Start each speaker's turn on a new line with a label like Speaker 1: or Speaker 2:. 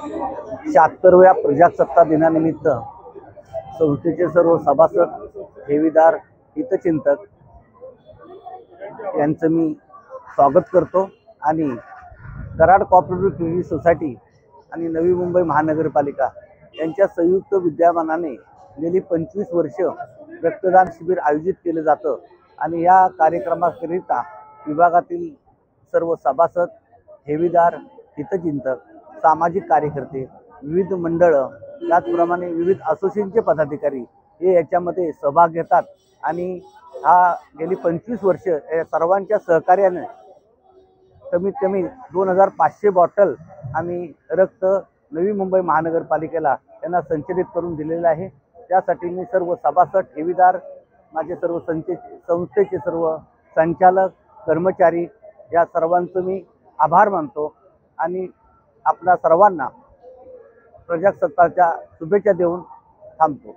Speaker 1: 76व्या प्रजासत्ताक दिनानिमित्त संस्थेचे सर्व सभासद, ठेवीदार, हितचिंतक यांचं मी स्वागत करतो आणि कराड कोऑपरेटिव्ह क्रेडिट सोसायटी आणि नवी मुंबई महानगरपालिका यांच्या संयुक्त विद्यमानाने गेली 25 वर्ष रक्तदान शिबिर आयोजित केले जातं आणि या कार्यक्रमाकरिता विभागातील सर्व सभासद, ठेवीदार, हितचिंतक, सामाजिक कार्यकर्ते, विविध मंडळं, त्याचप्रमाणे विविध असोसिएशनचे पदाधिकारी हे याच्यामध्ये सहभाग घेतात आणि हा गेली 25 वर्ष या सर्वांच्या सहकार्याने कमीत कमी 2500 बॉटल आम्ही रक्त नवी मुंबई महानगरपालिकेला त्यांना संचलित करून दिलेलं आहे। त्यासाठी मी सर्व सभासद, ठेवीदार, माझे सर्व संस्थेचे सर्व संचालक, कर्मचारी या सर्वांचं मी आभार मानतो आणि आपल्या सर्वांना प्रजासत्ताकाच्या शुभेच्छा देऊन थांबतो।